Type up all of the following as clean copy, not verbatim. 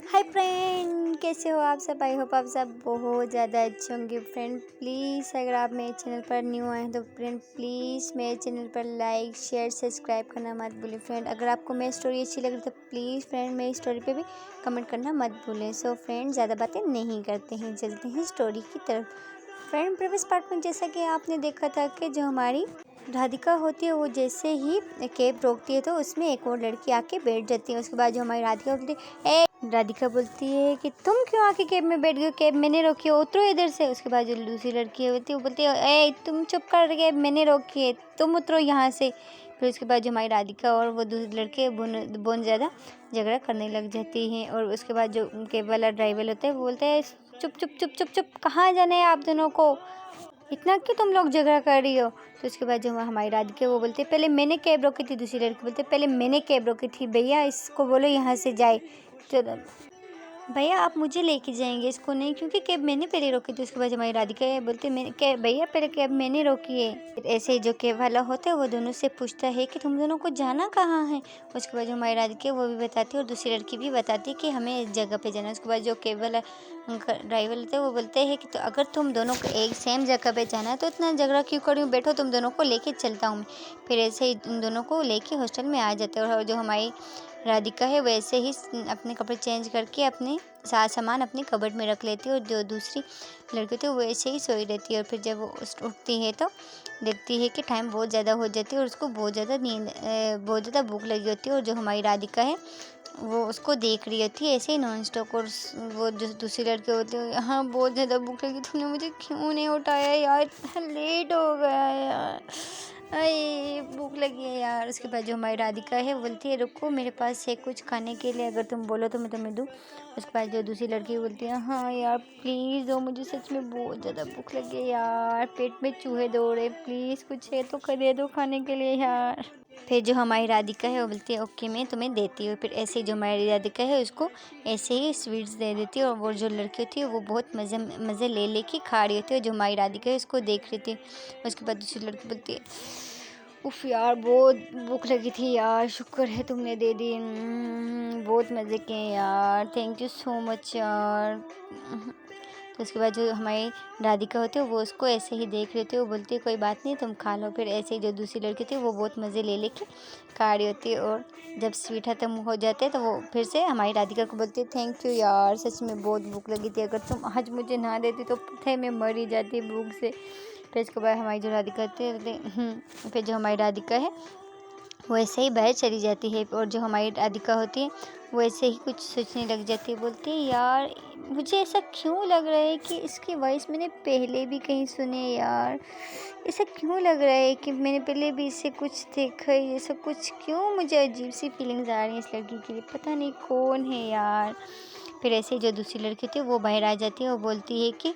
Hi friend, कैसे हो आप सब। आई होप आप सब बहुत ज़्यादा अच्छे होंगे। फ्रेंड प्लीज़ अगर आप मेरे चैनल पर न्यू आए हैं तो फ्रेंड प्लीज़ मेरे चैनल पर लाइक शेयर सब्सक्राइब करना मत भूलें। फ्रेंड अगर आपको मेरी स्टोरी अच्छी लग रही तो प्लीज़ फ्रेंड मेरी स्टोरी पे भी कमेंट करना मत भूलें। सो फ्रेंड ज़्यादा बातें नहीं करते हैं, चलते हैं स्टोरी की तरफ। फ्रेंड प्रीवियस पार्ट में जैसा कि आपने देखा था कि जो हमारी राधिका होती है वो जैसे ही कैब रोकती है तो उसमें एक और लड़की आके बैठ जाती है। उसके बाद जो हमारी राधिका बोलती है, राधिका बोलती है कि तुम क्यों आके कैब में बैठ गई, कैब मैंने रोकी है, उतरो इधर से। उसके बाद जो दूसरी लड़की होती है वो बोलती है, ए तुम चुप कर, कैब मैंने रोकी है, तुम उतरो यहाँ से। फिर उसके बाद जो हमारी राधिका और वो दूसरे लड़के बहुत ज़्यादा झगड़ा करने लग जाती हैं। और उसके बाद जो कैब वाला ड्राइवर होता है वो बोलता है, चुप चुप चुप चुप चुप, कहाँ जाना है आप दोनों को, इतना क्यों तुम लोग झगड़ा कर रही हो। तो उसके बाद जो हमारी राधिका वो बोलते पहले मैंने कैब रोकी थी, दूसरी लड़की बोलते पहले मैंने कैब रोकी थी, भैया इसको बोलो यहाँ से जाए। तो भैया आप मुझे लेके जाएंगे, इसको नहीं, क्योंकि कैब मैंने पहले रोकी थी। उसके बाद हमारी राधिका बोलते मैंने कैब, भैया पहले कैब मैंने रोकी है। फिर ऐसे ही जो कैब वाला होता है वो दोनों से पूछता है कि तुम दोनों को जाना कहाँ है। उसके बाद जो हमारी राधिका वो भी बताती है और दूसरी लड़की भी बताती है कि हमें इस जगह पे जाना है। उसके बाद जो कैब वाला ड्राइवर होता है वो बोलते हैं कि तो अगर तुम दोनों को एक सेम जगह पे जाना है तो इतना झगड़ा क्यों कर रही हूँ, बैठो तुम दोनों को लेके चलता हूँ मैं। फिर ऐसे ही उन दोनों को लेके हॉस्टल में आ जाते हैं और जो हमारी राधिका है वैसे ही अपने कपड़े चेंज करके अपने सामान अपने कबर्ड में रख लेती है और जो दूसरी लड़की होती है वो ऐसे ही सोई रहती है। और फिर जब वो उठती है तो देखती है कि टाइम बहुत ज़्यादा हो जाती है और उसको बहुत ज़्यादा भूख लगी होती है। और जो हमारी राधिका है वो उसको देख रही होती है ऐसे ही नॉन स्टॉप। और वो जो दूसरी लड़की होती है, यहाँ बहुत ज़्यादा भूख लगी, तूने मुझे क्यों नहीं उठाया यार, इतना लेट हो गया यार, अरे भूख लगी है यार। उसके बाद जो हमारी राधिका है बोलती है रुको मेरे पास है कुछ खाने के लिए, अगर तुम बोलो तो मैं तुम्हें दूँ। उसके बाद जो दूसरी लड़की बोलती है हाँ यार प्लीज़ दो, मुझे सच में बहुत ज़्यादा भूख लगी है यार, पेट में चूहे दौड़ रहे, प्लीज़ कुछ है तो दे दो खाने के लिए यार। फिर जो हमारी राधिका है वो बोलती है ओके मैं तुम्हें देती हूँ। फिर ऐसे ही जो हमारी राधिका है उसको ऐसे ही स्वीट्स दे देती है और वो जो लड़की होती है वो बहुत मज़े ले के खा रही होती है। जो हमारी राधिका है उसको देख रही थी। उसके बाद दूसरी लड़की बोलती है उफ़ यार बहुत भूख लगी थी यार, शुक्र है तुमने दे दी, बहुत मज़े किए यार, थैंक यू सो मच यार। तो उसके बाद जो हमारी राधिका होती है वो उसको ऐसे ही देख रही होती है, वो बोलती है कोई बात नहीं तुम खा लो। फिर ऐसे ही जो दूसरी लड़की थी वो बहुत मज़े ले के खा रही होती है। और जब स्वीट ख़त्म हो जाते हैं तो वो फिर से हमारी राधिका को बोलती है थैंक यू यार, सच में बहुत भूख लगी थी, अगर तुम आज मुझे ना देती तो थे मैं मर ही जाती भूख से। फिर इसके बाद हमारी जो राधिका होती है फिर जो हमारी राधिका है वो ऐसे ही बाहर चली जाती है। और जो हमारी राधिका होती है वो ऐसे ही कुछ सोचने लग जाती है, बोलती है यार मुझे ऐसा क्यों लग रहा है कि इसकी वॉइस मैंने पहले भी कहीं सुनी है यार, ऐसा क्यों लग रहा है कि मैंने पहले भी इससे कुछ देखा है, ऐसा कुछ क्यों मुझे अजीब सी फीलिंग्स आ रही हैं इस लड़की के लिए, पता नहीं कौन है यार। फिर ऐसे जो दूसरी लड़की थी वो बाहर आ जाती है और बोलती है कि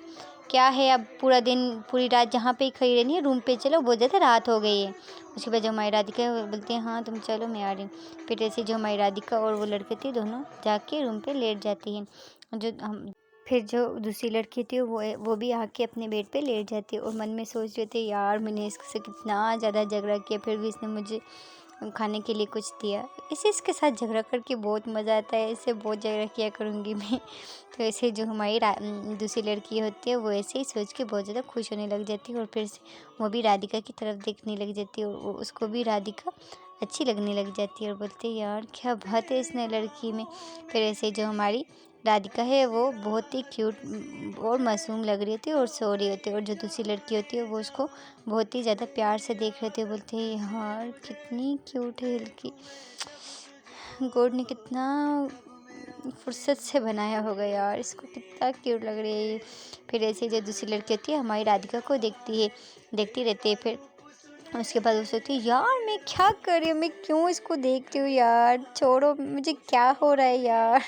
क्या है अब पूरा दिन पूरी रात जहाँ पे ही खड़ी रहनी है, रूम पे चलो बहुत ज़्यादा रात हो गई है। उसके बाद जो हमारी राधिका बोलती है हाँ तुम चलो मैं आ रही हूँ। फिर ऐसे जो हमारी राधिका और वो लड़की थी दोनों जाके रूम पे लेट जाती हैं। जो हम फिर जो दूसरी लड़की थी वो भी आके अपने बेड पे लेट जाती है और मन में सोच रहे थे यार मैंने इससे कितना ज़्यादा झगड़ा किया फिर भी इसने मुझे खाने के लिए कुछ दिया, इसे इसके साथ झगड़ा करके बहुत मज़ा आता है, इससे बहुत झगड़ा किया करूँगी मैं। तो ऐसे जो हमारी दूसरी लड़की होती है वो ऐसे ही सोच के बहुत ज़्यादा खुश होने लग जाती है और फिर से वो भी राधिका की तरफ देखने लग जाती है और उसको भी राधिका अच्छी लगने लग जाती है और बोलती है यार क्या बात है इस नई लड़की में। फिर ऐसे जो हमारी राधिका है वो बहुत ही क्यूट और मासूम लग रही होती है और सो रही होती है। और जो दूसरी लड़की होती है वो उसको बहुत ही ज़्यादा प्यार से देख रहे थे, बोलते हैं यार कितनी क्यूट है लड़की, गॉड ने कितना फुर्सत से बनाया होगा यार, इसको कितना क्यूट लग रही है। फिर ऐसे जो दूसरी लड़की होती है हमारी राधिका को देखती रहती है। फिर उसके बाद वो सोचती है यार मैं क्या कर रही हूँ, मैं क्यों इसको देखती हूँ यार, छोड़ो मुझे क्या हो रहा है यार,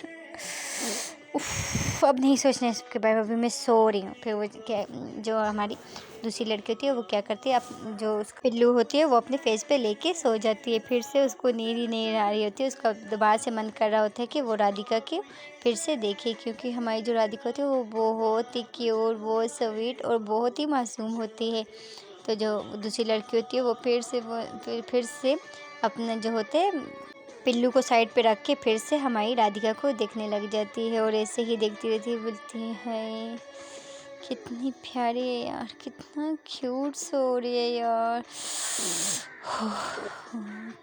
उफ अब नहीं सोचना है इसके बारे में, अभी मैं सो रही हूँ। फिर वो क्या जो हमारी दूसरी लड़की होती है वो क्या करती है, अब जो उसकी पिल्लू होती है वो अपने फेस पे लेके सो जाती है। फिर से उसको नींद ही नहीं आ रही होती है, उसका दोबारा से मन कर रहा होता है कि वो राधिका की फिर से देखे, क्योंकि हमारी जो राधिका होती है वो बहुत ही क्यूट, बहुत स्वीट और बहुत ही मासूम होती है। तो जो दूसरी लड़की होती है वो फिर से अपना जो होते हैं पिल्लू को साइड पे रख के फिर से हमारी राधिका को देखने लग जाती है और ऐसे ही देखती रहती है, बोलती है कितनी प्यारी है यार, कितना क्यूट सो रही है यार।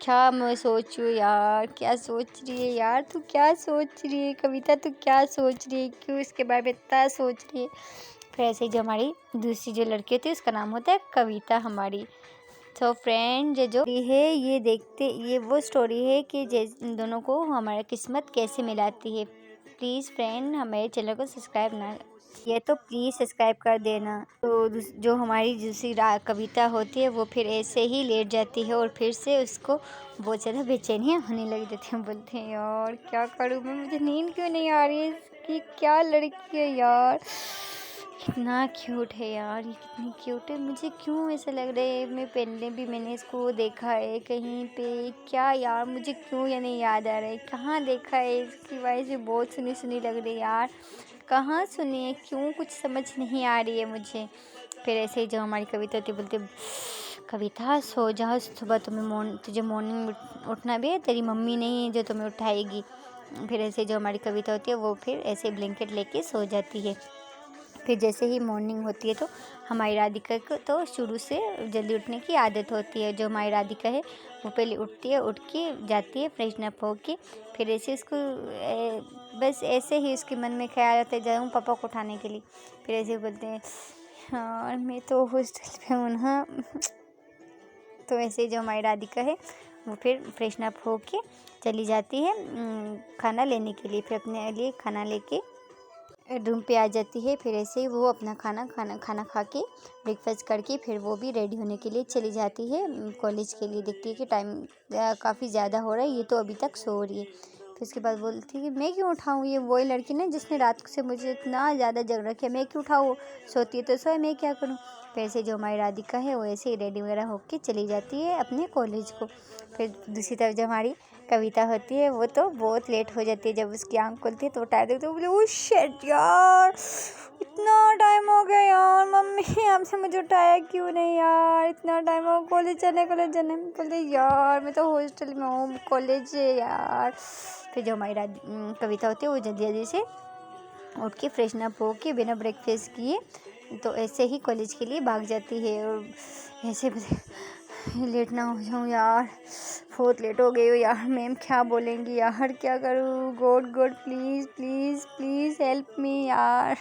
क्या मैं सोचूं यार, क्या सोच रही है यार, तू क्या सोच रही है कविता, तू क्या सोच रही है, क्यों इसके बारे में इतना सोच रही है। फिर ऐसे ही जो हमारी दूसरी जो लड़की होती है उसका नाम होता है कविता हमारी। तो फ्रेंड जो है ये देखते, ये वो स्टोरी है कि इन दोनों को हमारा किस्मत कैसे मिलाती है। प्लीज़ फ्रेंड हमारे चैनल को सब्सक्राइब ना ये तो प्लीज़ सब्सक्राइब कर देना। तो जो हमारी दूसरी कविता होती है वो फिर ऐसे ही लेट जाती है और फिर से उसको बहुत ज़्यादा बेचैनियाँ होने लग जाती हैं। बोलते हैं यार क्या करूँ मैं, मुझे नींद क्यों नहीं आ रही है, इसकी क्या लड़की है यार, कितना क्यूट है यार, ये कितनी क्यूट है। मुझे क्यों ऐसा लग रहा है मैं पहले भी मैंने इसको देखा है कहीं पे, क्या यार मुझे क्यों ये नहीं याद आ रहा है, कहाँ देखा है, इसकी वजह से बहुत सुनी सुनी लग रही है यार, कहाँ सुनी है, क्यों कुछ समझ नहीं आ रही है मुझे। फिर ऐसे ही जो हमारी कविता होती बोलती कविता सो जाओ, सुबह तुझे मॉर्निंग उठना भी है, तेरी मम्मी नहीं है जो तुम्हें उठाएगी। फिर ऐसे जो हमारी कविता होती है वो फिर ऐसे ब्लैंकेट लेके सो जाती है। फिर जैसे ही मॉर्निंग होती है तो हमारी राधिका को तो शुरू से जल्दी उठने की आदत होती है। जो हमारी राधिका है वो पहले उठती है, उठ के जाती है फ्रेशन अप होके, फिर ऐसे उसको बस ऐसे ही उसके मन में ख्याल आता है जाऊँ पापा को उठाने के लिए। फिर ऐसे बोलते हैं हाँ मैं तो हॉस्टल पे हूँ ना। तो ऐसे जो हमारी राधिका है वो फिर फ्रेशन अप होके चली जाती है खाना लेने के लिए। फिर अपने लिए खाना लेके रूम पे आ जाती है। फिर ऐसे ही वो अपना खाना खा के ब्रेकफास्ट करके फिर वो भी रेडी होने के लिए चली जाती है कॉलेज के लिए। देखती है कि टाइम काफ़ी ज़्यादा हो रहा है, ये तो अभी तक सो रही है। फिर उसके बाद बोलती है कि मैं क्यों उठाऊँ, ये वही लड़की ना जिसने रात से मुझे इतना ज़्यादा जग रखा है, मैं क्यों उठाऊँ, सोती है तो सोए, मैं क्या करूँ। फिर ऐसे जो हमारी राधिका है वो ऐसे ही रेडी वगैरह होके चली जाती है अपने कॉलेज को। फिर दूसरी तरफ जो हमारी कविता होती है वो तो बहुत लेट हो जाती है। जब उसकी आँख खुलती है तो वो टायर देखते बोले ओह शिट यार, इतना टाइम हो गया यार, मम्मी आपसे मुझे उठाया क्यों नहीं यार, इतना टाइम हो, कॉलेज जाने बोलते यार मैं तो हॉस्टल में हूँ, कॉलेज है यार। फिर जो हमारी कविता होती है वो जल्दी जल्दी से उठ के फ्रेशन अप होके बिना ब्रेकफास्ट किए तो ऐसे ही कॉलेज के लिए भाग जाती है। और ऐसे लेट ना हो जाऊँ यार, बहुत लेट हो गई हो यार, मैम क्या बोलेंगी यार, क्या करूँ, God God please please please help me यार,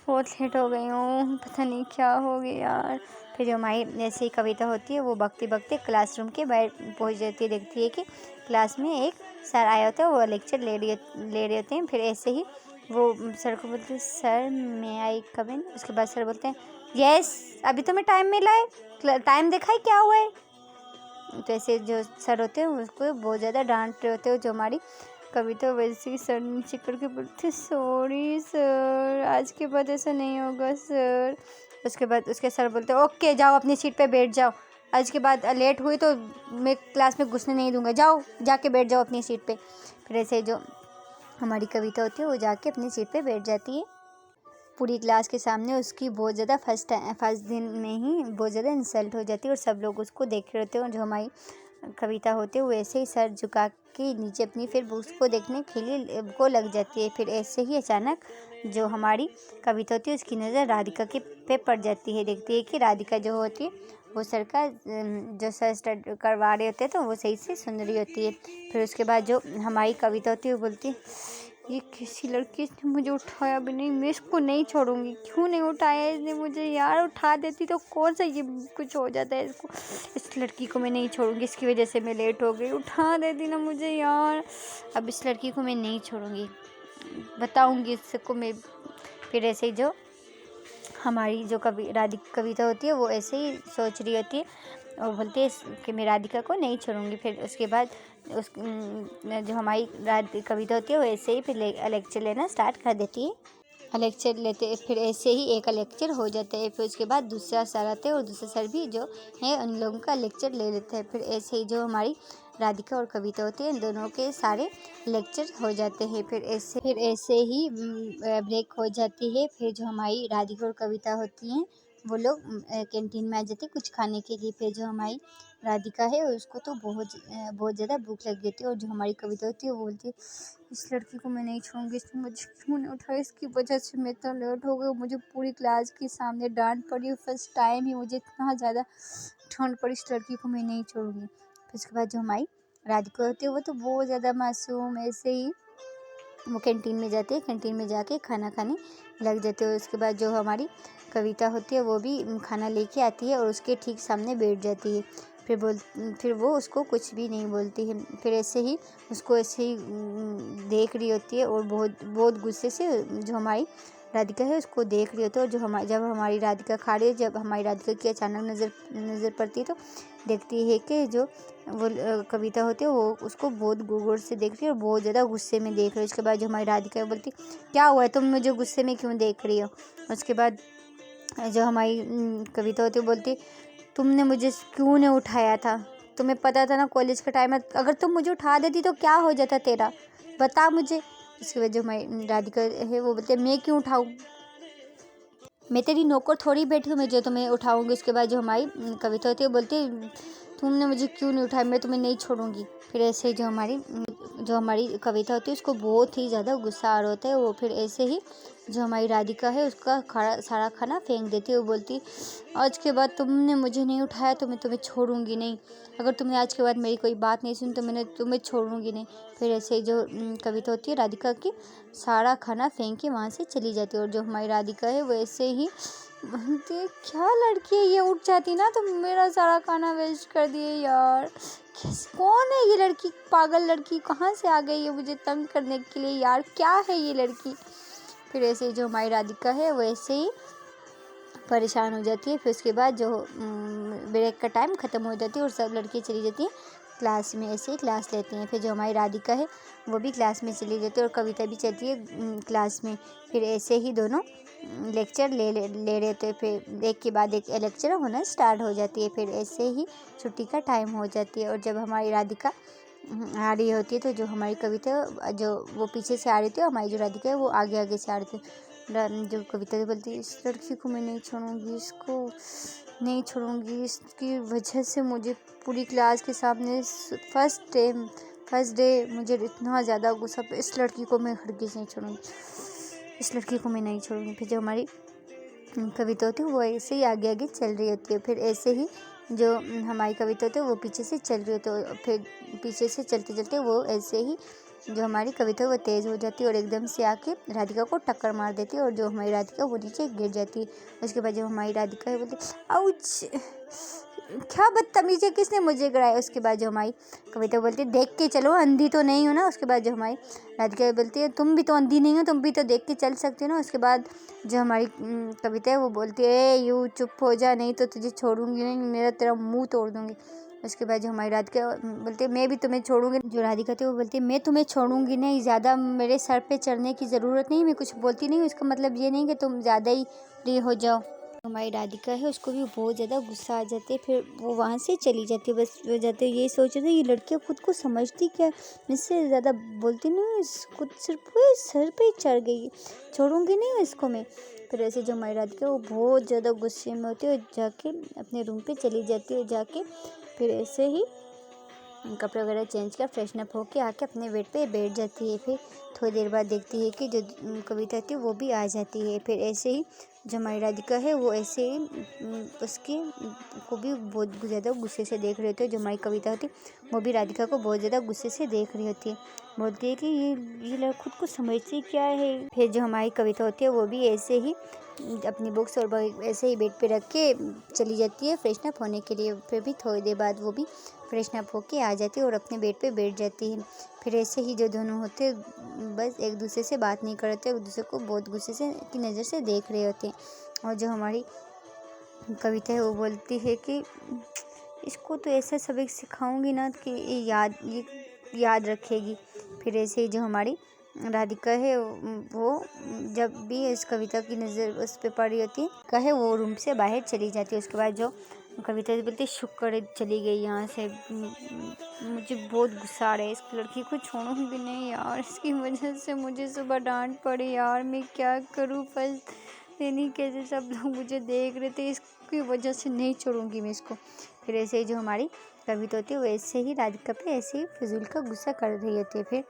बहुत लेट हो गई हूँ, पता नहीं क्या हो गया यार। फिर जो हमारी ऐसे ही कविता होती है वो बकते बकते क्लासरूम के बाहर पहुँच जाती है। देखती है कि क्लास में एक सर आए होते हैं, वो लेक्चर ले रहे होते हैं। फिर ऐसे ही वो सर को बोलते हैं सर मैं आई कम इन। उसके बाद सर बोलते हैं यस अभी तुम्हें टाइम मिला है, टाइम देखा है क्या हुआ है। तो ऐसे जो सर होते हैं उसको बहुत ज़्यादा डांट रहे होते हैं। जो हमारी कविता वैसे ही सर नीचे करके बोलते सॉरी सर, आज के बाद ऐसा नहीं होगा सर। उसके बाद उसके सर बोलते ओके जाओ अपनी सीट पे बैठ जाओ, आज के बाद लेट हुई तो मैं क्लास में घुसने नहीं दूंगा, जाओ जाके बैठ जाओ अपनी सीट पे। फिर ऐसे जो हमारी कविता होती है वो जाके अपनी सीट पे बैठ जाती है। पूरी क्लास के सामने उसकी बहुत ज़्यादा फर्स्ट दिन में ही बहुत ज़्यादा इंसल्ट हो जाती है और सब लोग उसको देख रहे होते हैं। और जो हमारी कविता होती है वो ऐसे ही सर झुका के नीचे अपनी फिर उसको देखने के लिए को लग जाती है। फिर ऐसे ही अचानक जो हमारी कविता होती है उसकी नज़र राधिका के पे पड़ जाती है। देखती है कि राधिका जो होती है वो सर का जो सर स्टार्ट करवा रहे होते हैं तो वो सही से सुन रही होती है। फिर उसके बाद जो हमारी कविता होती है वो बोलती है ये किसी लड़की ने मुझे उठाया भी नहीं, मैं इसको नहीं छोड़ूंगी, क्यों नहीं उठाया इसने मुझे यार, उठा देती तो कौन सा ये कुछ हो जाता है इसको, इस लड़की को मैं नहीं छोड़ूंगी, इसकी वजह से मैं लेट हो गई, उठा देती ना मुझे यार, अब इस लड़की को मैं नहीं छोड़ूंगी, बताऊंगी इसको मैं। फिर ऐसे ही जो हमारी जो कविता होती है वो ऐसे ही सोच रही होती है और बोलती है कि मैं राधिका को नहीं छोड़ूंगी। फिर उसके बाद जो हमारी कविता होती है वो ऐसे ही फिर लेक्चर लेना स्टार्ट कर देती है। लेक्चर लेते फिर ऐसे ही एक लेक्चर हो जाता है। फिर उसके बाद दूसरा सर आते हैं और दूसरा सर भी जो है उन लोगों का लेक्चर ले लेते हैं। फिर ऐसे ही जो हमारी राधिका और कविता होती है इन दोनों के सारे लेक्चर हो जाते हैं। फिर ऐसे ही ब्रेक हो जाती है। फिर जो हमारी राधिका और कविता होती हैं वो लोग कैंटीन में आ जाते हैं कुछ खाने के लिए। फिर जो हमारी राधिका है उसको तो बहुत ज़्यादा भूख लग गई थी। और जो हमारी कविता होती है वो बोलती है इस लड़की को मैं नहीं छोड़ूंगी, इसने मुझे क्यों नहीं उठाया, इसकी वजह से मैं इतना लेट हो गई, मुझे पूरी क्लास के सामने डांट पड़ी, फर्स्ट टाइम ही मुझे इतना ज़्यादा डांट पड़ी, इस लड़की को मैं नहीं छोड़ूंगी। फिर उसके बाद जो हमारी राधिका होती है वो तो बहुत ज़्यादा मासूम ऐसे ही वो कैंटीन में जाते हैं, कैंटीन में जाके खाना खाने लग जाते हैं। उसके बाद जो हमारी कविता होती है वो भी खाना लेके आती है और उसके ठीक सामने बैठ जाती है। फिर वो उसको कुछ भी नहीं बोलती है। फिर ऐसे ही उसको ऐसे ही देख रही होती है और बहुत बहुत गुस्से से जो हमारी राधिका है उसको देख रही होती है। और जब हमारी राधिका खा रही है, जब हमारी राधिका की अचानक नज़र पड़ती है तो देखती है कि जो वो कविता होती है वो उसको बहुत गौर से देख रही है और बहुत ज़्यादा गुस्से में देख रही है। उसके बाद जो हमारी राधिका बोलती क्या हुआ है, तुम मुझे गुस्से में क्यों देख रही हो। उसके बाद जो हमारी कविता होती है बोलती तुमने मुझे क्यों नहीं उठाया था, तुम्हें पता था ना कॉलेज का टाइम है, अगर तुम मुझे उठा देती तो क्या हो जाता तेरा, बता मुझे। उसके बाद जो हमारी राधिका है वो बोलती है मैं क्यों उठाऊँ, मैं तेरी नौकर थोड़ी बैठी हूँ मैं जो तुम्हें उठाऊंगी। उसके बाद जो हमारी कविता होती है बोलती तुमने मुझे क्यों नहीं उठाया, मैं तुम्हें नहीं छोड़ूंगी। फिर ऐसे ही जो हमारी कविता होती है उसको बहुत ही ज़्यादा गुस्सा आ रहा होता है। वो फिर ऐसे ही जो हमारी राधिका है उसका सारा खाना फेंक देती है। वो बोलती आज के बाद तुमने मुझे नहीं उठाया तो मैं तुम्हें छोड़ूंगी नहीं, अगर तुमने आज के बाद मेरी कोई बात नहीं सुनी तो मैंने तुम्हें छोड़ूंगी नहीं। फिर ऐसे ही जो कविता होती है राधिका की सारा खाना फेंक के वहाँ से चली जाती है। और जो हमारी राधिका है वो ऐसे ही बोलती है क्या लड़की है ये, उठ जाती ना तो मेरा सारा खाना वेस्ट कर दिए यार, कौन है ये लड़की, पागल लड़की कहाँ से आ गई है मुझे तंग करने के लिए यार, क्या है ये लड़की। फिर ऐसे ही जो हमारी राधिका है वो ऐसे ही परेशान हो जाती है। फिर उसके बाद जो ब्रेक का टाइम ख़त्म हो जाती है और सब लड़कियाँ चली जाती हैं क्लास में, ऐसे ही क्लास लेती हैं। फिर जो हमारी राधिका है वो भी क्लास में चली जाती है और कविता भी चलती है क्लास में। फिर ऐसे ही दोनों लेक्चर ले रहे थे, फिर एक के बाद एक लेक्चर होना स्टार्ट हो जाती है। फिर ऐसे ही छुट्टी का टाइम हो जाती है और जब हमारी राधिका आ रही होती है तो जो हमारी कविता जो वो पीछे से आ रही थी, हमारी जो राधिका है वो आगे आगे से आ रही थी। जो कविता बोलती है इस लड़की को मैं नहीं छोड़ूंगी, इसको नहीं छोड़ूंगी, इसकी वजह से मुझे पूरी क्लास के सामने फर्स्ट डे मुझे इतना ज़्यादा गुस्सा, इस लड़की को मैं हरगिज़ नहीं छोड़ूंगी, इस लड़की को मैं नहीं छोड़ूंगी। फिर जो हमारी कविता होती है वो ऐसे ही आगे आगे चल रही होती है। फिर ऐसे ही जो हमारी कविता होती है वो पीछे से चल रही होती है। फिर पीछे से चलते चलते वो ऐसे ही जो हमारी कविता है वो तेज़ हो जाती है और एकदम से आके राधिका को टक्कर मार देती है और जो हमारी राधिका वो नीचे गिर जाती है। उसके बाद जो हमारी राधिका है बोलती आउच, क्या बदतमीजी, किसने मुझे गिराया। उसके बाद जो हमारी कविता बोलती है देख के चलो, अंधी तो नहीं हो ना। उसके बाद जो हमारी राधिका बोलती है तुम भी तो अंधी नहीं हो, तुम भी तो देख के चल सकते हो ना। उसके बाद जो हमारी कविता है वो बोलती है यू चुप हो जा, नहीं तो तुझे छोड़ूंगी नहीं, मेरा तेरा मुंह तोड़ दूंगी। उसके बाद जो हमारी राधिका बोलती है मैं भी तुम्हें छोड़ूंगी। जो राधिका थी वो बोलती है मैं तुम्हें छोड़ूंगी नहीं, ज़्यादा मेरे सर पे चढ़ने की ज़रूरत नहीं, मैं कुछ बोलती नहीं हूँ, इसका मतलब ये नहीं कि तुम ज़्यादा ही फ्री हो जाओ। हमारी राधिका है उसको भी बहुत ज़्यादा गुस्सा आ जाती है, फिर वो वहाँ से चली जाती है। बस वो जाते ये सोच रहे ये लड़कियाँ खुद को समझती क्या, मुझसे ज़्यादा बोलती नहीं हूँ, खुद सिर्फ सर पे चढ़ गई, छोड़ूंगी नहीं इसको मैं। फिर ऐसे जो हमारी राधिका है वो बहुत ज़्यादा गुस्से में होती है और जाके अपने रूम पे चली जाती है। जाके फिर ऐसे ही कपड़े वगैरह चेंज कर फ्रेशन अप होके आके अपने बेड पे बैठ जाती है। फिर थोड़ी देर बाद देखती है कि जो कविता थी वो भी आ जाती है। फिर ऐसे ही जो हमारी राधिका है वो ऐसे ही उसकी को भी बहुत ज़्यादा गुस्से से देख रही होती है। जो हमारी कविता होती है वो भी राधिका को बहुत ज़्यादा गुस्से से देख रही होती है, बोलती है कि ये लड़की खुद को समझती क्या है। फिर जो हमारी कविता होती है वो भी ऐसे ही अपनी बुक्स और ऐसे ही बेड पे रख के चली जाती है फ्रेशन अप होने के लिए। फिर भी थोड़ी देर बाद वो भी फ्रेशन अप होके आ जाती है और अपने बेड पे बैठ जाती है। फिर ऐसे ही जो दोनों होते बस एक दूसरे से बात नहीं करते, एक दूसरे को बहुत गुस्से से की नज़र से देख रहे होते हैं। और जो हमारी कविता है वो बोलती है कि इसको तो ऐसा सबक सिखाऊंगी ना कि ये याद रखेगी। फिर ऐसे ही जो हमारी राधिका है वो जब भी इस कविता की नज़र उस पर पड़ रही होती है कहे वो रूम से बाहर चली जाती है। उसके बाद जो कविता बोलती शुक्र चली गई यहाँ से, मुझे बहुत गुस्सा आ रहा है, इस लड़की को छोड़ूंगी नहीं यार, इसकी वजह से मुझे सुबह डांट पड़ी यार, मैं क्या करूँ। फर्स्ट यानी कैसे सब लोग मुझे देख रहे थे, इस आपकी वजह से नहीं छोड़ूंगी मैं इसको। फिर ऐसे ही जो हमारी कविता होती है वो ऐसे ही राधिका पे ऐसे ही फिजूल का गुस्सा कर रही होती है। फिर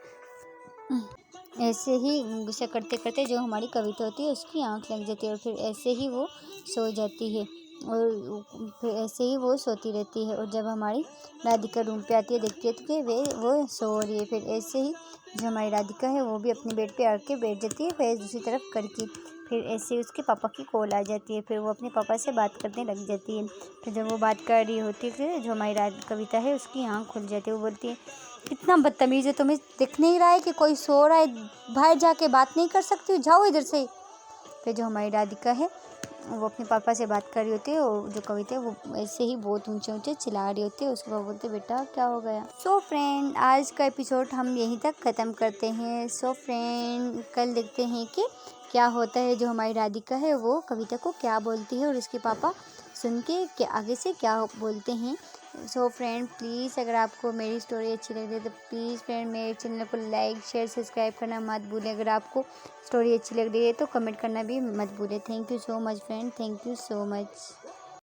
ऐसे ही गुस्सा करते करते जो हमारी कविता होती है उसकी आंख लग जाती है और फिर ऐसे ही वो सो जाती है और फिर ऐसे ही वो सोती रहती है। और जब हमारी राधिका रूम पे आती है देखती है तो कि वो सो रही है। फिर ऐसे ही जो हमारी राधिका है वो भी अपने बेड पे आके बैठ जाती है फेस दूसरी तरफ करके। फिर ऐसे ही उसके पापा की कॉल आ जाती है। फिर वो अपने पापा से बात करने लग जाती है। फिर जब वो बात कर रही होती है फिर जो हमारी कविता है उसकी आँख खुल जाती है। वो बोलती है, कितना बदतमीज़ है, तुम्हें दिख नहीं रहा है कि कोई सो रहा है, बाहर जाके बात नहीं कर सकती हो, जाओ इधर से। फिर जो हमारी राधिका है वो अपने पापा से बात कर रही होती है और जो कविता है वो ऐसे ही बहुत ऊंचे ऊंचे चिल्ला रही होती है। उसके बाद बोलते बेटा क्या हो गया। सो फ्रेंड आज का एपिसोड हम यहीं तक ख़त्म करते हैं। सो फ्रेंड कल देखते हैं कि क्या होता है। जो हमारी राधिका है वो कविता को क्या बोलती है और उसके पापा सुन के आगे से क्या बोलते हैं। सो फ्रेंड प्लीज़ अगर आपको मेरी स्टोरी अच्छी लग रही है तो प्लीज़ फ्रेंड मेरे चैनल को लाइक शेयर सब्सक्राइब करना मत भूलें। अगर आपको स्टोरी अच्छी लग रही है तो कमेंट करना भी मत भूलें। Thank you so much friend, thank you so much.